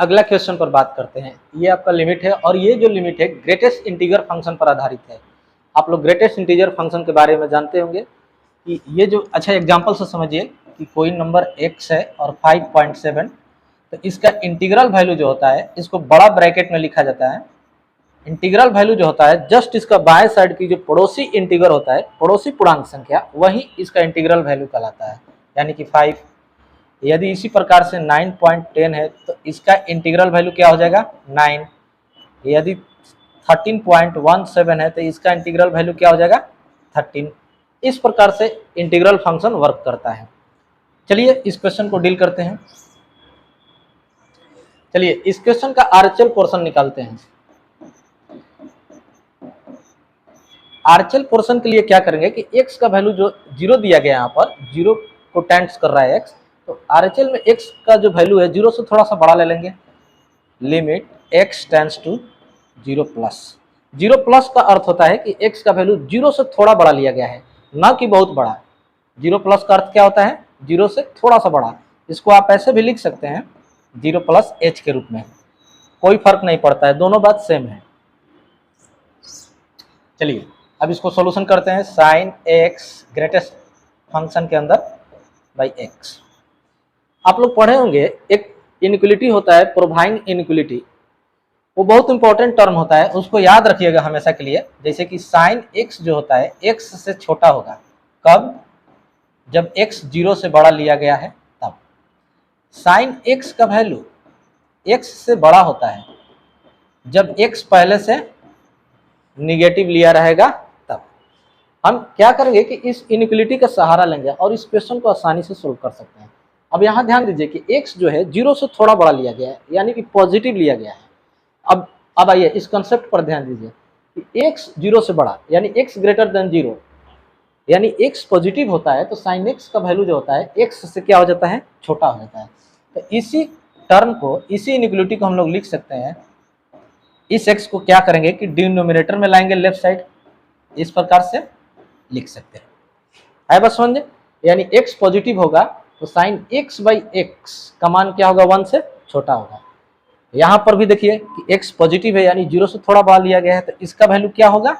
अगला क्वेश्चन पर बात करते हैं। ये आपका लिमिट है और ये जो लिमिट है ग्रेटेस्ट इंटीजर फंक्शन पर आधारित है। आप लोग ग्रेटेस्ट इंटीजर फंक्शन के बारे में जानते होंगे कि ये जो अच्छा एग्जांपल से समझिए कि कोई नंबर x है और 5.7, तो इसका इंटीग्रल वैल्यू जो होता है इसको बड़ा ब्रैकेट में लिखा जाता है। इंटीग्रल वैल्यू जो होता है जस्ट इसका बाएं साइड की जो पड़ोसी इंटीग्रल होता है, पड़ोसी पूर्णांक संख्या, वही इसका इंटीग्रल वैल्यू कहलाता है, यानी कि 5। यदि इसी प्रकार से 9.10 है तो इसका इंटीग्रल वैल्यू क्या हो जाएगा 9। यदि 13.17 है तो इसका इंटीग्रल वैल्यू क्या हो जाएगा 13। इस प्रकार से इंटीग्रल फंक्शन वर्क करता है। चलिए इस क्वेश्चन को डील करते हैं। चलिए इस क्वेश्चन का आरएचएल पोर्शन निकालते हैं। आरएचएल पोर्शन के लिए क्या करेंगे कि x का वैल्यू जो 0 दिया गया है, यहाँ पर 0 को टेंड्स कर रहा है x, तो आरएचएल में x का जो वैल्यू है 0 से थोड़ा सा बड़ा ले लेंगे। Limit x tends to 0 plus. 0 plus का अर्थ होता है कि x का वैल्यू 0 से थोड़ा बड़ा लिया गया है, ना कि बहुत बड़ा। 0 प्लस का अर्थ क्या होता है 0 से थोड़ा सा बड़ा। इसको आप ऐसे भी लिख सकते हैं 0 प्लस h के रूप में, कोई फर्क नहीं पड़ता है, दोनों बात सेम है। चलिए अब इसको सॉल्यूशन करते हैं। साइन x ग्रेटेस्ट फंक्शन के अंदर बाई x। आप लोग पढ़े होंगे एक इनइक्वालिटी होता है, प्रोवाइंग इनइक्वालिटी, वो बहुत इंपॉर्टेंट टर्म होता है, उसको याद रखिएगा हमेशा के लिए। जैसे कि साइन x जो होता है x से छोटा होगा, कब? जब x 0 से बड़ा लिया गया है तब। साइन x का वैल्यू x से बड़ा होता है जब x पहले से निगेटिव लिया रहेगा तब। हम क्या करेंगे कि इस इनइक्वालिटी का सहारा लेंगे और इस क्वेश्चन को आसानी से सोल्व कर सकते हैं। अब यहाँ ध्यान दीजिए कि x जो है 0 से थोड़ा बड़ा लिया गया है, यानी कि पॉजिटिव लिया गया है। अब आइए इस कंसेप्ट पर ध्यान दीजिए कि x 0 से बड़ा यानी x ग्रेटर देन 0, यानी x पॉजिटिव होता है तो साइन x का वैल्यू जो होता है x से क्या हो जाता है छोटा हो जाता है। तो इसी टर्म को, इसी इनइक्वालिटी को हम लोग लिख सकते हैं। इस x को क्या करेंगे कि डिनोमिनेटर में लाएंगे, लेफ्ट साइड, इस प्रकार से लिख सकते हैं। है बस समझे? यानी x पॉजिटिव होगा तो साइन x बाई x का मान क्या होगा 1 से छोटा होगा। यहां पर भी देखिए कि x पॉजिटिव है यानी 0 से थोड़ा बड़ा लिया गया है तो इसका वैल्यू क्या होगा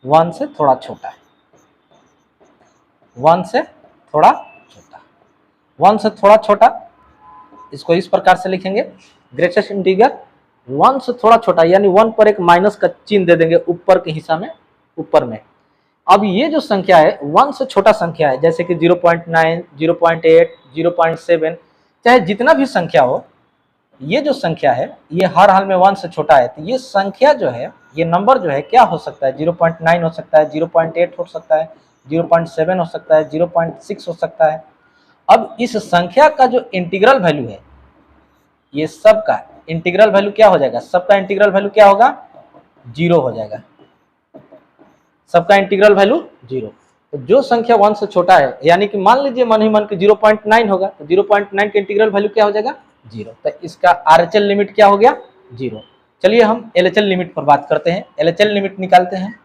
1 से थोड़ा छोटा है। 1 से थोड़ा छोटा, 1 से थोड़ा छोटा, इसको इस प्रकार से लिखेंगे ग्रेटेस्ट इंटीजर 1 से थोड़ा छोटा, यानी 1 पर एक माइनस का चिन्ह दे देंगे ऊपर के हिस्सा में, ऊपर में। अब ये जो संख्या है 1 से छोटा संख्या है, जैसे कि 0.9, 0.8, 0.7, चाहे जितना भी संख्या हो, ये जो संख्या है ये हर हाल में 1 से छोटा है। तो ये संख्या जो है, ये नंबर जो है क्या हो सकता है 0.9 हो सकता है, 0.8 हो सकता है, 0.7 हो सकता है, 0.6 हो सकता है। अब इस संख्या का जो इंटीग्रल वैल्यू है, ये सब का इंटीग्रल वैल्यू क्या हो जाएगा, सबका इंटीग्रल वैल्यू क्या होगा 0 हो जाएगा, सबका इंटीग्रल वैल्यू 0। तो जो संख्या 1 से छोटा है, यानी कि मान लीजिए मन ही मन के 0.9 होगा, तो 0.9 के इंटीग्रल वैल्यू क्या हो जाएगा 0। तो इसका आरएचएल लिमिट क्या हो गया 0। चलिए हम एलएचएल लिमिट पर बात करते हैं। एलएचएल लिमिट निकालते हैं।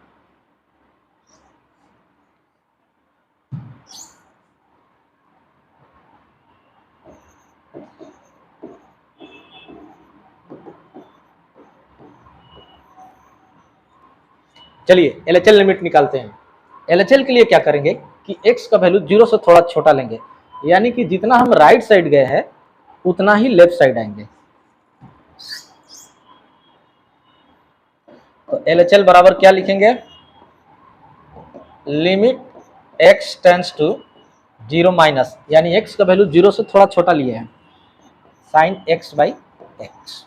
चलिए एलएचएल लिमिट निकालते हैं। एलएचएल के लिए क्या करेंगे कि x का वैल्यू 0 से थोड़ा छोटा लेंगे, यानी कि जितना हम राइट साइड गए हैं उतना ही लेफ्ट साइड आएंगे। तो एलएचएल बराबर क्या लिखेंगे, limit x tends to 0 minus, यानी x का वैल्यू 0 से थोड़ा छोटा लिए हैं, साइन x बाई x।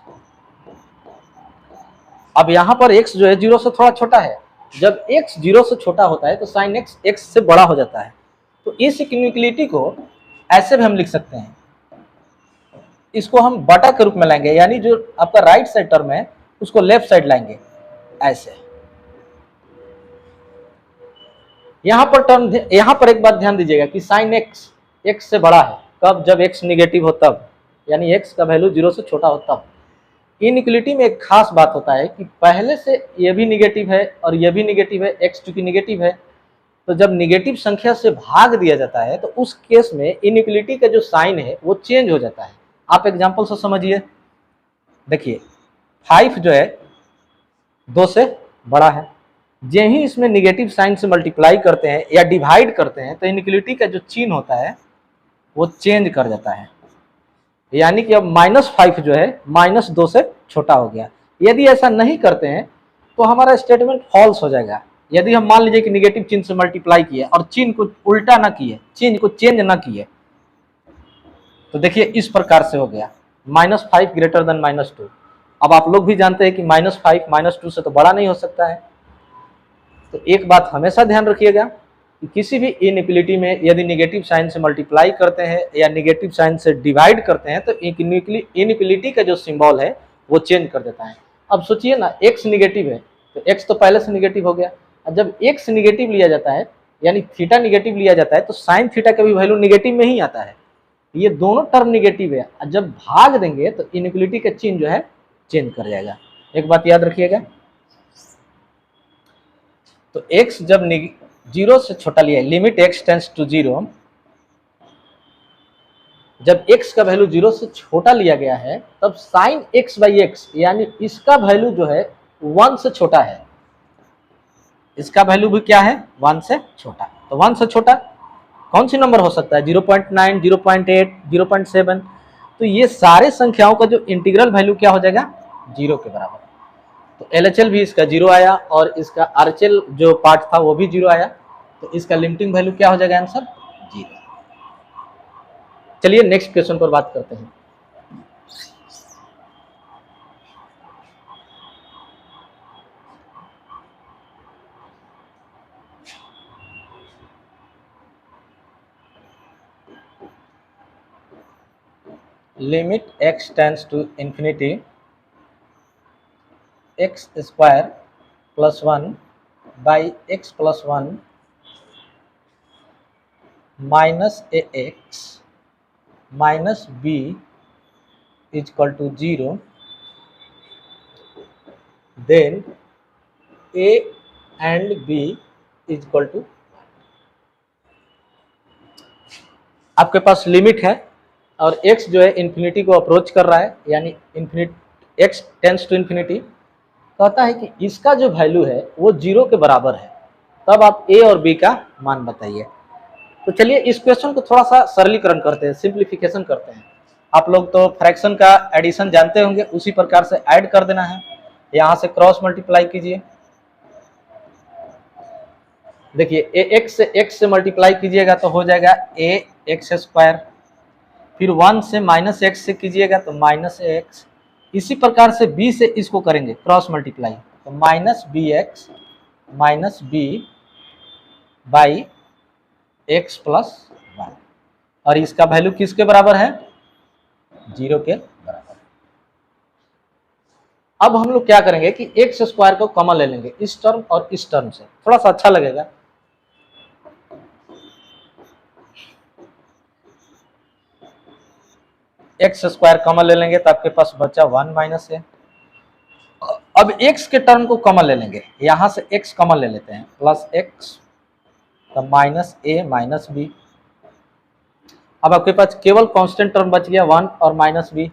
अब यहां पर x जो है 0 से थोड़ा छोटा है, जब x 0 से छोटा होता है तो साइन x x से बड़ा हो जाता है। तो इस इक्विलिटी को ऐसे भी हम लिख सकते हैं, इसको हम बटा के रूप में लाएंगे, यानी जो आपका राइट साइड टर्म है उसको लेफ्ट साइड लाएंगे ऐसे। यहां पर टर्म, यहां पर एक बात ध्यान दीजिएगा कि साइन x x से बड़ा है, कब? जब x निगेटिव हो तब, यानी x का वैल्यू 0 से छोटा हो तब। इनइक्वालिटी में एक खास बात होता है कि पहले से ये भी निगेटिव है और ये भी निगेटिव है, x चूंकि निगेटिव है, तो जब निगेटिव संख्या से भाग दिया जाता है तो उस केस में इनइक्वालिटी का जो साइन है वो चेंज हो जाता है। आप एग्जांपल से समझिए, देखिए 5 जो है 2 से बड़ा है, जे ही इसमें निगेटिव साइन से मल्टीप्लाई करते हैं या डिवाइड करते हैं तो इनइक्वलिटी का जो चिन्ह होता है वो चेंज कर जाता है, यानी कि अब -5 जो है -2 से छोटा हो गया। यदि ऐसा नहीं करते हैं तो हमारा स्टेटमेंट फॉल्स हो जाएगा। यदि हम मान लीजिए कि निगेटिव चिन्ह से मल्टीप्लाई किए और चिन्ह को उल्टा ना किए, चिन्ह को चेंज ना किए, तो देखिए इस प्रकार से हो गया -5 ग्रेटर देन -2। अब आप लोग भी जानते हैं कि -5 -2 से तो बड़ा नहीं हो सकता है। तो एक बात हमेशा ध्यान रखिएगा कि किसी भी इनइक्वलिटी में यदि निगेटिव साइन से मल्टीप्लाई करते हैं या निगेटिव साइन से डिवाइड करते हैं तो इनइक्वलिटी का जो सिंबल है वो चेंज कर देता है। अब सोचिए ना, x निगेटिव है तो x तो पहले से निगेटिव हो गया, और जब x निगेटिव लिया जाता है यानी थीटा निगेटिव लिया जाता है तो साइन थीटा का भी वैल्यू निगेटिव में ही आता है। ये दोनों टर्म निगेटिव है, और जब भाग देंगे तो इनइक्वलिटी का चिन्ह जो है चेंज कर जाएगा। एक बात याद रखिएगा, तो x जब 0 से छोटा लिया, लिमिट x टेंड्स टू 0, जब x का वैल्यू 0 से छोटा लिया गया है तब साइन x बाई एक्स यानी इसका वैल्यू जो है 1 से छोटा है, इसका वैल्यू भी क्या है 1 से छोटा। तो 1 से छोटा कौन सी नंबर हो सकता है, 0.9, 0.8, 0.7। तो ये सारे संख्याओं का जो इंटीग्रल वैल्यू क्या हो जाएगा 0 के बराबर। तो LHL भी इसका 0 आया और इसका RHL जो पार्ट था वो भी 0 आया, तो इसका लिमिटिंग वैल्यू क्या हो जाएगा आंसर 0। चलिए नेक्स्ट क्वेश्चन पर बात करते हैं। Limit x tends to infinity x square plus 1 by x plus 1 minus ax minus b equal to 0, then a and b equal to, आपके पास लिमिट है और x जो है इन्फिनिटी को अप्रोच कर रहा है, यानी infinity x tends to infinity, कहता है कि इसका जो वैल्यू है वो 0 के बराबर है, तब आप a और b का मान बताइए। तो चलिए इस क्वेश्चन को थोड़ा सा सरलीकरण करते हैं, सिंप्लीफिकेशन करते हैं। आप लोग तो फ्रैक्शन का एडिशन जानते होंगे, उसी प्रकार से ऐड कर देना है, यहां से क्रॉस मल्टीप्लाई कीजिए। देखिए ax से x से मल्टीप्लाई कीजिएगा तो हो जाएगा ax स्क्वायर, फिर 1 से माइनस x से कीजिएगा तो माइनस x, इसी प्रकार से b से इसको करेंगे क्रॉस मल्टीप्लाई तो minus bx minus b by x plus 1, और इसका वैल्यू किसके बराबर है 0 के बराबर। अब हम लोग क्या करेंगे कि x स्क्वायर को कॉमन ले लेंगे इस टर्म और इस टर्म से, थोड़ा सा अच्छा लगेगा। एक्स स्क्वायर कॉमन ले लेंगे तो आपके पास बचा 1 माइनस है। अब x के टर्म को कॉमन ले लेंगे, यहां से x कॉमन ले लेते हैं, प्लस x तो माइनस a माइनस b। अब आपके पास केवल कांस्टेंट टर्म बच गया 1 और minus b।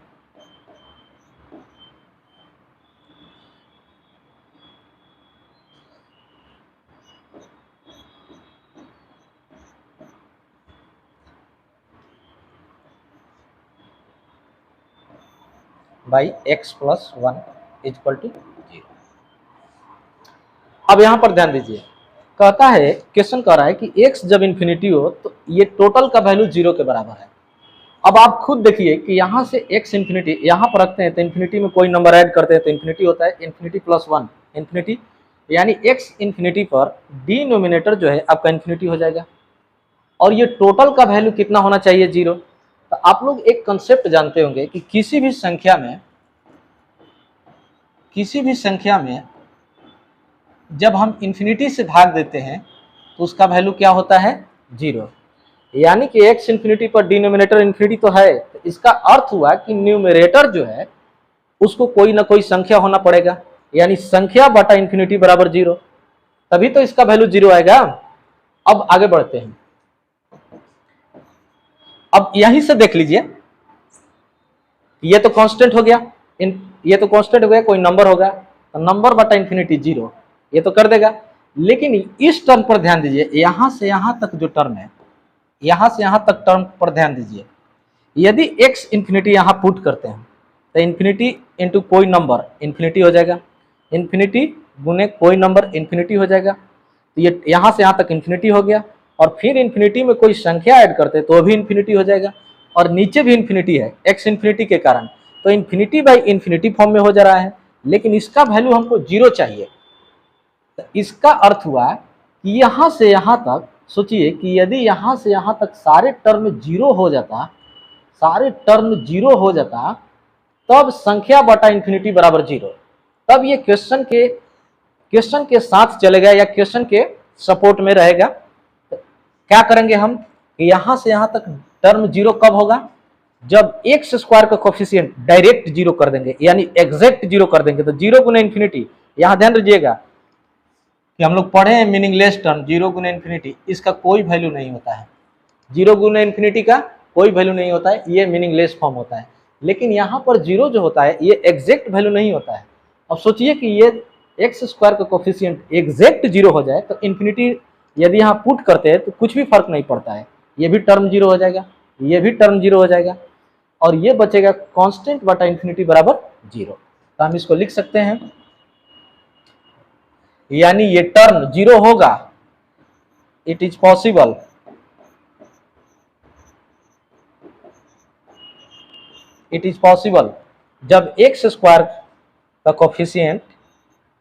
By x plus 1 equal to 0। अब यहां पर ध्यान दीजिए, कहता है क्वेश्चन कह रहा है कि x जब इन्फिनिटी हो तो ये टोटल का वैल्यू 0 के बराबर है। अब आप खुद देखिए कि यहाँ से x इन्फिनिटी यहाँ पर रखते हैं तो इन्फिनिटी में कोई नंबर ऐड करते हैं तो इन्फिनिटी होता है इन्फिनिटी प्लस 1 इन्फिनिटी, यानी x इन्फिनिटी पर डिनोमिनेटर जो है आपका इन्फिनिटी हो जाएगा, और ये टोटल का वैल्यू कितना होना चाहिए 0। तो आप लोग एक कंसेप्ट जानते होंगे कि किसी भी संख्या में जब हम इन्फिनिटी से भाग देते हैं तो उसका वैल्यू क्या होता है 0, यानी कि x इन्फिनिटी पर डिनोमिनेटर इन्फिनिटी तो है, तो इसका अर्थ हुआ कि न्यूमरेटर जो है उसको कोई ना कोई संख्या होना पड़ेगा, यानी संख्या बटा इन्फिनिटी बराबर 0, तभी तो इसका वैल्यू 0 आएगा। अब आगे बढ़ते हैं, अब यहीं से देख लीजिए ये तो कांस्टेंट हो गया, ये तो कांस्टेंट हो गया, कोई नंबर होगा तो नंबर बटा इन्फिनिटी 0, ये तो कर देगा। लेकिन इस टर्म पर ध्यान दीजिए, यहां से यहां तक जो टर्म है, यहां से यहां तक टर्म पर ध्यान दीजिए। यदि x इन्फिनिटी यहां पुट करते हैं तो इन्फिनिटी इंटू कोई नंबर इन्फिनिटी हो जाएगा, इन्फिनिटी गुने कोई नंबर इन्फिनिटी हो जाएगा। तो ये यहां से यहां तक इन्फिनिटी हो गया, और फिर इन्फिनिटी में कोई संख्या ऐड करते तो भी इन्फिनिटी हो जाएगा, और नीचे भी इन्फिनिटी है x इन्फिनिटी के कारण, तो इन्फिनिटी बाई इन्फिनिटी फॉर्म में हो जा रहा है। लेकिन इसका वैल्यू हमको 0 चाहिए। तो इसका अर्थ हुआ कि यहां से यहां तक सोचिए कि यदि यहां से यहां तक सारे टर्म 0 हो जाता, सारे टर्म 0 हो जाता, तब संख्या बटा इन्फिनिटी बराबर 0, तब ये क्वेश्चन के साथ चलेगा या क्वेश्चन के सपोर्ट में रहेगा। तो क्या करेंगे हम कि यहां से यहां तक टर्म 0 कब होगा, जब एक्स स्क्वायर का कोफिशिएंट डायरेक्ट 0 कर देंगे, यानी एग्जैक्ट 0 कर देंगे। तो 0 गुना इन्फिनिटी, यहां ध्यान रखिएगा कि हम लोग पढ़े हैं मीनिंगलेस टर्म 0 गुना इन्फिनिटी, इसका कोई वैल्यू नहीं होता है। 0 गुना इन्फिनिटी का कोई वैल्यू नहीं होता है, ये मीनिंगलेस फॉर्म होता है। लेकिन यहाँ पर 0 जो होता है ये एग्जैक्ट वैल्यू नहीं होता है। अब सोचिए कि ये एक्स स्क्वायर का कोफिशिएंट एग्जैक्ट 0 हो जाए तो इन्फिनिटी यदि यहाँ पुट करते हैं तो कुछ भी फर्क नहीं पड़ता है, ये भी टर्म 0 हो जाएगा, ये भी टर्म 0 हो जाएगा, और ये बचेगा कांस्टेंट बटा इन्फिनिटी बराबर 0। तो हम इसको लिख सकते हैं, यानी ये टर्म 0 होगा। It is possible, it is possible जब एक्स स्क्वायर का कोफिशिएंट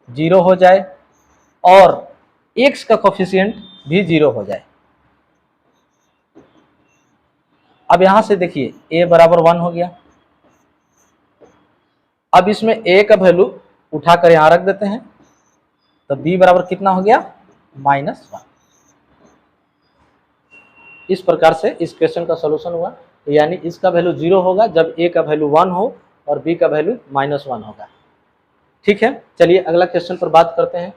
0 हो जाए और एक्स का कोफिशिएंट भी 0 हो जाए। अब यहां से देखिए a बराबर 1 हो गया। अब इसमें a का वैल्यू उठाकर यहां रख देते हैं, तो b बराबर कितना हो गया, -1। इस प्रकार से इस क्वेश्चन का सॉल्यूशन हुआ, यानी इसका वैल्यू 0 होगा जब a का वैल्यू 1 हो और b का वैल्यू -1 होगा। ठीक है, चलिए अगला क्वेश्चन पर बात करते हैं।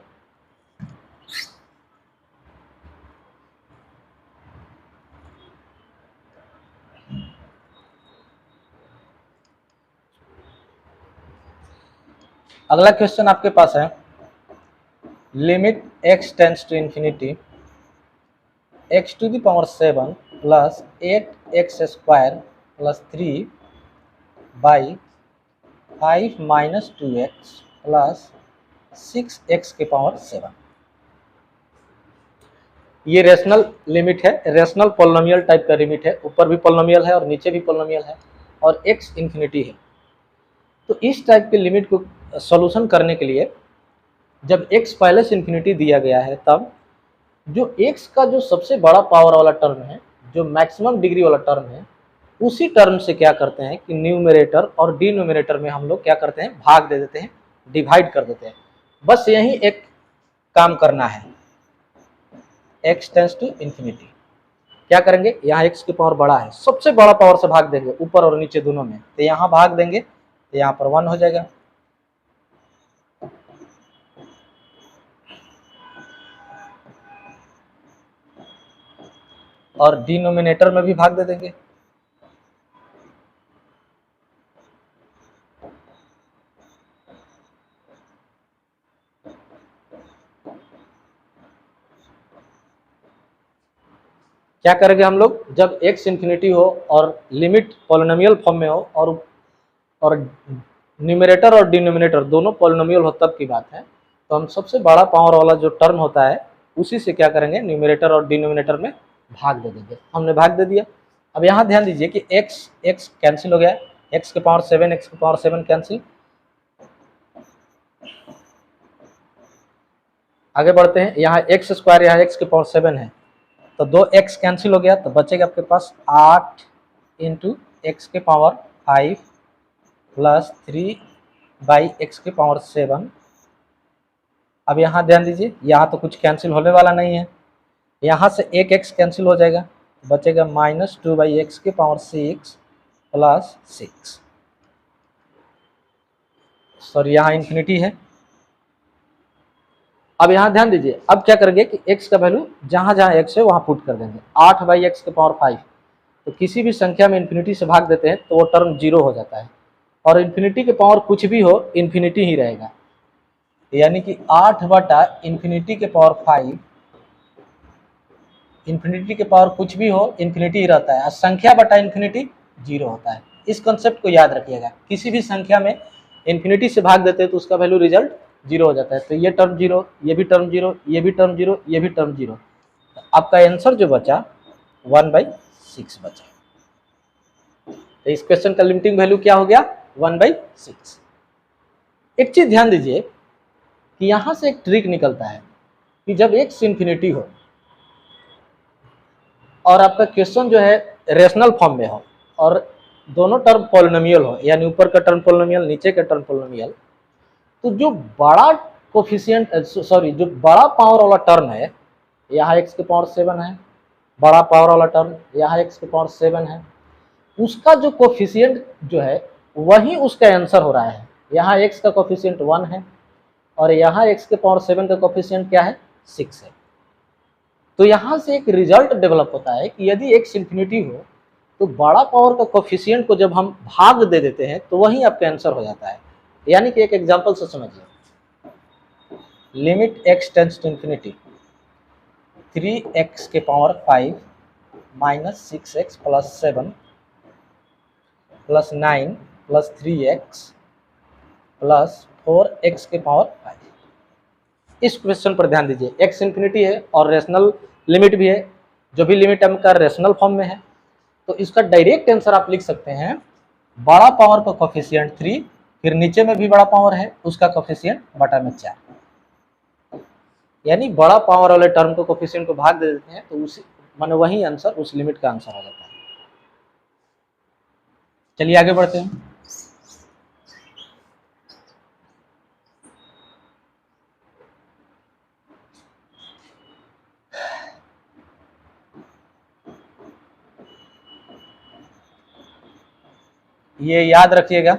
अगला क्वेश्चन आपके पास है, limit x tends to infinity x to the power 7 plus 8x square plus 3 by 5 minus 2x plus 6x के पावर 7। ये रेशनल लिमिट है, रेशनल पोलिनोमियल टाइप का लिमिट है, ऊपर भी पोलिनोमियल है और नीचे भी पोलिनोमियल है, और x इन्फिनिटी है। तो इस टाइप के लिमिट को सॉल्यूशन करने के लिए जब x पहले से इन्फिनिटी दिया गया है, तब जो x का जो सबसे बड़ा पावर वाला टर्म है, जो मैक्सिमम डिग्री वाला टर्म है, उसी टर्म से क्या करते हैं कि न्यूमरेटर और डिनोमिनेटर में हम लोग क्या करते हैं, भाग दे देते हैं, डिवाइड कर देते हैं। बस यही एक काम करना है। x टेंड्स टू इंफिनिटी क्या करेंगे, यहाँ x की पावर बड़ा है, सबसे बड़ा पावर से भाग देंगे, ऊपर और नीचे दोनों में, तो यहाँ भाग देंगे तो यहाँ पर 1 हो जाएगा। और डिनोमिनेटर में भी भाग दे देंगे। क्या करेंगे हम लोग, जब x इन्फिनिटी हो और लिमिट पोलिनोमियल फॉर्म में हो और न्यूमरेटर और डिनोमिनेटर दोनों पोलिनोमियल हो, तब की बात है। तो हम सबसे बड़ा पावर वाला जो टर्म होता है उसी से क्या करेंगे, न्यूमरेटर और डिनोमिनेटर में भाग दे देंगे। हमने भाग दे दिया। अब यहाँ ध्यान दीजिए कि x कैंसिल हो गया, x के पावर 7 x के पावर 7 कैंसिल। आगे बढ़ते हैं, यहाँ x स्क्वायर, यहाँ x के पावर 7 है, तो 2x कैंसिल हो गया, तो बचेगा आपके पास 8 इंटू एक्स के पावर 5 प्लस 3 बाई एक्स के पावर 7। अब यहाँ ध्यान दीजिए, यहाँ तो कुछ कैंसिल होने वाला नहीं है, यहाँ से एक x कैंसिल हो जाएगा, बचेगा -2 बाई एक्स के पावर 6 प्लस 6। सॉरी, यहाँ इन्फिनिटी है। अब यहाँ ध्यान दीजिए, अब क्या करेंगे कि x का वैल्यू जहाँ जहाँ x है वहाँ पुट कर देंगे। 8 बाई एक्स के पावर 5, तो किसी भी संख्या में इन्फिनिटी से भाग देते हैं तो वो टर्म 0 हो जाता है। और इन्फिनिटी के पावर कुछ भी हो इन्फिनिटी ही रहेगा, यानी कि 8 बटा इन्फिनिटी के पावर 5, इन्फिनिटी के पावर कुछ भी हो इन्फिनिटी ही रहता है, और संख्या बटा इन्फिनिटी 0 होता है। इस कंसेप्ट को याद रखिएगा, किसी भी संख्या में इन्फिनिटी से भाग देते हैं तो उसका वैल्यू रिजल्ट 0 हो जाता है। तो ये टर्म 0, ये भी टर्म 0, ये भी टर्म 0, ये भी टर्म 0, आपका आंसर जो बचा 1/6 बचा। तो इस क्वेश्चन का लिमिटिंग वैल्यू क्या हो गया? 1/6। एक चीज ध्यान दीजिए कि यहां से एक ट्रिक निकलता है कि जब x इन्फिनिटी हो और आपका क्वेश्चन जो है रेशनल फॉर्म में हो और दोनों टर्म पॉलिनोमियल हो, यानी ऊपर का टर्म पॉलिनोमियल नीचे का टर्म पॉलिनोमियल, तो जो बड़ा कोफिशिएंट जो बड़ा पावर वाला टर्म है, यहाँ x के पावर 7 है, बड़ा पावर वाला टर्म यहाँ x के पावर 7 है, उसका जो कोफिशिएंट जो है वही उसका आंसर हो रहा है। यहाँ x का कोफिशिएंट 1 है और यहाँ x के पावर 7 का कोफिशिएंट क्या है? 6 है। तो यहाँ से एक रिजल्ट डेवलप होता है कि यदि x इन्फिनिटी हो तो बड़ा पावर का कोफिशिएंट को जब हम भाग दे देते हैं तो वही आपका आंसर हो जाता है। यानी कि एक एग्जांपल से समझिए, limit x tends to infinity 3x के power 5 minus 6x plus 7 plus 9 plus 3x plus 4x के पावर 5। इस क्वेश्चन पर ध्यान दीजिए, x इन्फिनिटी है और रेशनल लिमिट भी है, जो भी लिमिट आपका रेशनल फॉर्म में है, तो इसका डायरेक्ट आंसर आप लिख सकते हैं बड़ा पावर का कोफिशिएंट 3, फिर नीचे में भी बड़ा पावर है उसका कोफिशिएंट बटा में 4, यानी बड़ा पावर वाले टर्म को कोफिशिएंट को भाग दे देते हैं तो उसी माने वही आंसर उस लिमिट का आंसर हो जाता है। चलिए आगे बढ़ते हैं। ये याद रखिएगा,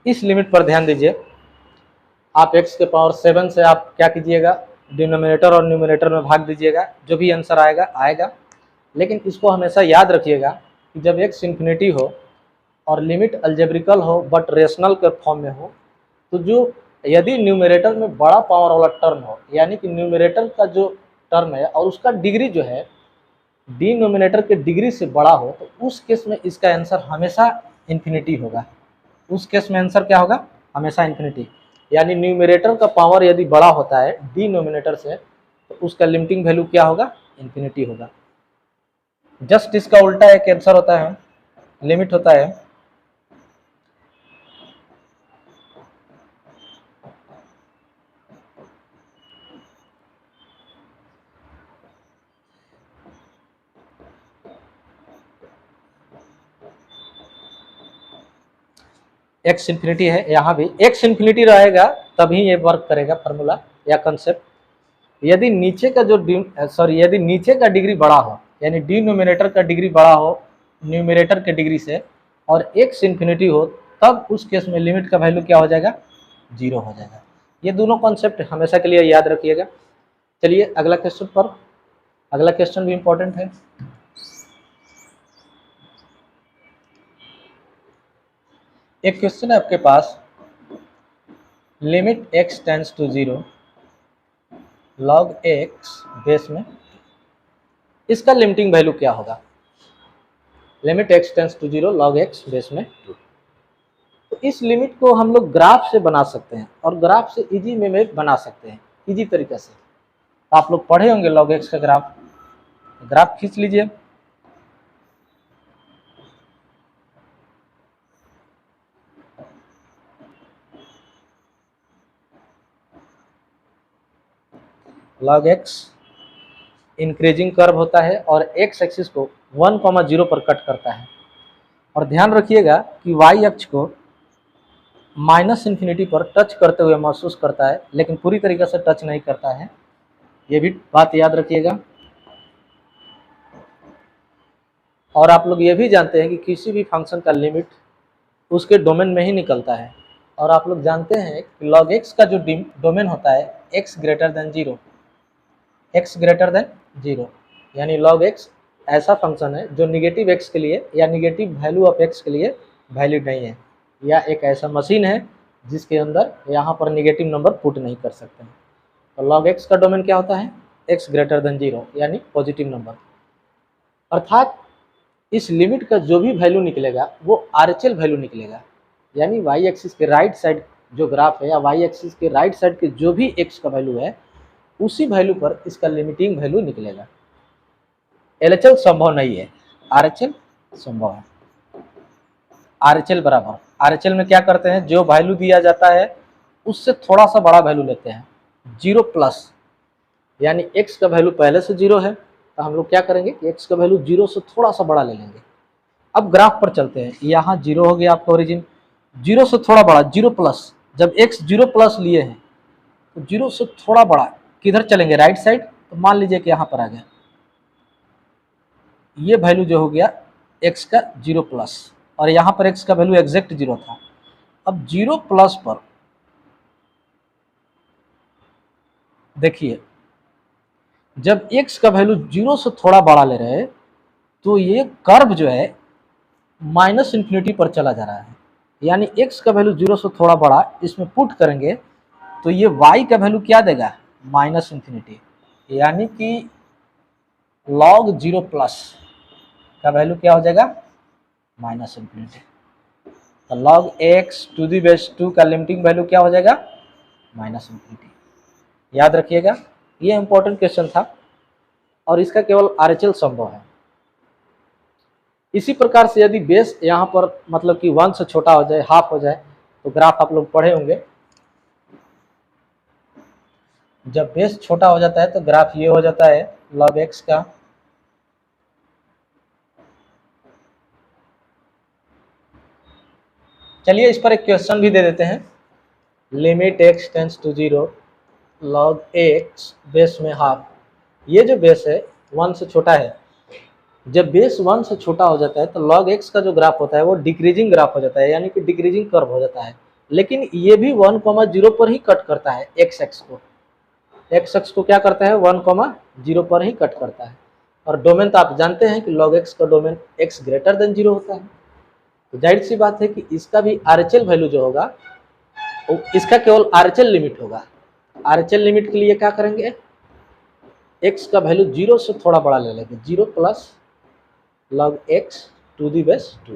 इस लिमिट पर ध्यान दीजिए। आप x के पावर 7 से आप क्या कीजिएगा, डिनोमिनेटर और न्यूमरेटर में भाग दीजिएगा, जो भी आंसर आएगा आएगा। लेकिन इसको हमेशा याद रखिएगा कि जब x इन्फिनिटी हो और लिमिट अलजेब्रिकल हो बट रेशनल के फॉर्म में हो, तो जो यदि न्यूमरेटर में बड़ा पावर वाला टर्म हो, यानी कि न्यूमरेटर का जो टर्म है और उसका डिग्री जो है डिनोमिनेटर के डिग्री से बड़ा हो, तो उस केस में इसका आंसर हमेशा इन्फिनिटी होगा। उस केस में आंसर क्या होगा? हमेशा इन्फिनिटी। यानी न्यूमरेटर का पावर यदि बड़ा होता है डिनोमिनेटर से तो उसका लिमिटिंग वैल्यू क्या होगा? इन्फिनिटी होगा। जस्ट इसका उल्टा एक आंसर होता है, लिमिट होता है x इन्फिनिटी है, यहाँ भी x इन्फिनिटी रहेगा तभी ये वर्क करेगा फॉर्मूला या कंसेप्ट। यदि नीचे का जो यदि नीचे का डिग्री बड़ा हो, यानी डिनोमिनेटर का डिग्री बड़ा हो न्यूमरेटर के डिग्री से और x इन्फिनिटी हो, तब उस केस में लिमिट का वैल्यू क्या हो जाएगा? 0 हो जाएगा। ये दोनों कॉन्सेप्ट हमेशा के लिए याद रखिएगा। चलिए अगला क्वेश्चन पर, अगला क्वेश्चन भी इंपॉर्टेंट है। एक क्वेश्चन है आपके पास, limit x tends to 0 log x base में, इसका लिमिटिंग वैल्यू क्या होगा? Limit x tends to 0 log x base में 2। तो इस लिमिट को हम लोग ग्राफ से बना सकते हैं और ग्राफ से इजी में बना सकते हैं, इजी तरीके से। आप लोग पढ़े होंगे log x का ग्राफ खींच लीजिए। log x इंक्रीजिंग कर्व होता है और x एक्सिस को 1,0 पर कट करता है। और ध्यान रखिएगा कि y अक्ष को -∞ पर टच करते हुए महसूस करता है, लेकिन पूरी तरीके से टच नहीं करता है, ये भी बात याद रखिएगा। और आप लोग ये भी जानते हैं कि किसी भी फंक्शन का लिमिट उसके डोमेन में ही निकलता है और आप लोग जानते हैं कि log x का जो डोमेन होता है x greater than 0, x greater than 0, यानी log x ऐसा फंक्शन है जो निगेटिव x के लिए या निगेटिव वैल्यू ऑफ x के लिए वैलिड नहीं है, या एक ऐसा मशीन है जिसके अंदर यहाँ पर निगेटिव नंबर पुट नहीं कर सकते हैं। तो log x का डोमेन क्या होता है, x ग्रेटर देन 0 यानी पॉजिटिव नंबर, अर्थात इस लिमिट का जो भी वैल्यू निकलेगा वो RHL वैल्यू निकलेगा, यानी y एक्सिस के राइट साइड जो ग्राफ है या y एक्सिस के राइट साइड के जो भी x का वैल्यू है उसी वैल्यू पर इसका लिमिटिंग वैल्यू निकलेगा। LHL संभव नहीं है, RHL संभव है। RHL बराबर, RHL में क्या करते हैं, जो वैल्यू दिया जाता है उससे थोड़ा सा बड़ा वैल्यू लेते हैं, 0 प्लस, यानी x का वैल्यू पहले से 0 है तो हम लोग क्या करेंगे कि x का वैल्यू 0 से थोड़ा सा बड़ा ले लेंगे। अब ग्राफ पर चलते हैं, यहाँ 0 हो गया आपका ओरिजिन, 0 से थोड़ा बड़ा 0 प्लस, जब x 0 प्लस लिए हैं तो 0 से थोड़ा बड़ा किधर चलेंगे, राइट साइड, तो मान लीजिए कि यहाँ पर आ गया, ये वैल्यू जो हो गया x का 0 प्लस, और यहाँ पर x का वैल्यू एग्जैक्ट 0 था। अब 0 प्लस पर देखिए, जब x का वैल्यू 0 से थोड़ा बड़ा ले रहे हैं तो ये कर्व जो है माइनस इन्फिनिटी पर चला जा रहा है, यानी x का वैल्यू 0 से थोड़ा बड़ा इसमें पुट करेंगे तो ये y का वैल्यू क्या देगा, माइनस इन्फिनिटी, यानी कि log 0 प्लस का वैल्यू क्या हो जाएगा, माइनस इन्फिनिटी। तो log x to the base 2 का लिमिटिंग वैल्यू क्या हो जाएगा, माइनस इन्फिनिटी। याद रखिएगा, ये इंपॉर्टेंट क्वेश्चन था और इसका केवल RHL संभव है। इसी प्रकार से यदि बेस यहाँ पर मतलब कि 1 से छोटा हो जाए, हाफ हो जाए, तो ग्राफ आप लोग पढ़े होंगे, जब बेस छोटा हो जाता है तो ग्राफ ये हो जाता है log x का, चलिए इस पर एक क्वेश्चन भी दे देते हैं, limit x tends to 0 log x base में हाफ। ये जो बेस है 1 से छोटा है, जब बेस 1 से छोटा हो जाता है तो log x का जो ग्राफ होता है वो डिक्रीजिंग ग्राफ हो जाता है, यानी कि डिक्रीजिंग कर्व हो जाता है, लेकिन ये भी 1,0 पर ही कट करता है, x एक्स को क्या करता है, 1,0 पर ही कट करता है। और डोमेन तो आप जानते हैं कि log x का डोमेन x ग्रेटर देन 0 होता है, तो जाहिर सी बात है कि इसका भी RHL वैल्यू जो होगा इसका केवल RHL लिमिट होगा। RHL लिमिट के लिए क्या करेंगे, x का वैल्यू 0 से थोड़ा बड़ा ले लेंगे, 0 plus log x to the base 2।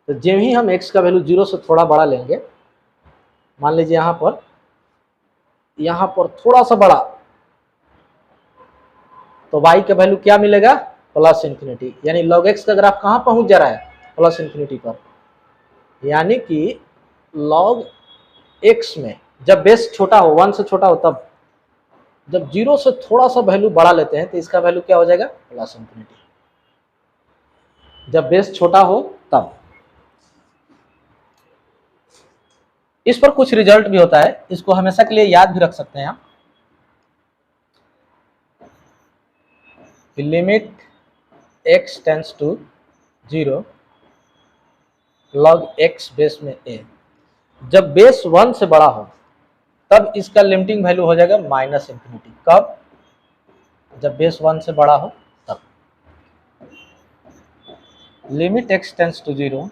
तो जब ही हम x का वैल्यू 0 से थोड़ा बड़ा लेंगे, मान लीजिए यहाँ पर थोड़ा सा बड़ा, तो y का वैल्यू क्या मिलेगा, प्लस इन्फिनिटी, यानी log x का ग्राफ कहाँ पहुंच जा रहा है, प्लस इन्फिनिटी पर, यानी कि log x में जब बेस छोटा हो, 1 से छोटा हो, तब जब 0 से थोड़ा सा वैल्यू बड़ा लेते हैं तो इसका वैल्यू क्या हो जाएगा, प्लस इन्फिनिटी, जब बेस छोटा हो तब। इस पर कुछ रिजल्ट भी होता है, इसको हमेशा के लिए याद भी रख सकते हैं आप, limit x tends to 0 log x base में a, जब बेस 1 से बड़ा हो तब इसका लिमिटिंग वैल्यू हो जाएगा माइनस इन्फिनिटी। कब, जब बेस 1 से बड़ा हो तब। Limit x tends to 0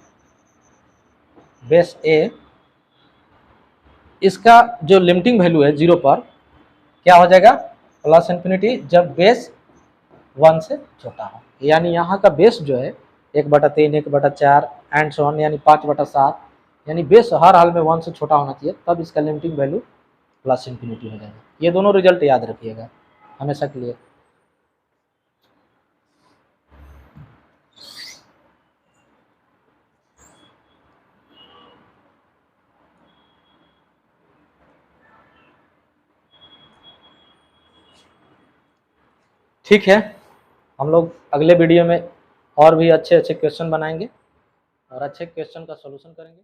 base a, इसका जो लिमिटिंग वैल्यू है 0 पर क्या हो जाएगा, प्लस इन्फिनिटी, जब बेस 1 से छोटा हो, यानी यहाँ का बेस जो है 1/3, 1/4 एंड सो ऑन, यानी 5/7, यानी बेस हर हाल में 1 से छोटा होना चाहिए, तब इसका लिमिटिंग वैल्यू प्लस इन्फिनिटी हो जाएगा। ये दोनों रिजल्ट याद रखिएगा हमेशा के लिए। ठीक है, हम लोग अगले वीडियो में और भी अच्छे अच्छे क्वेश्चन बनाएंगे और अच्छे क्वेश्चन का सॉल्यूशन करेंगे।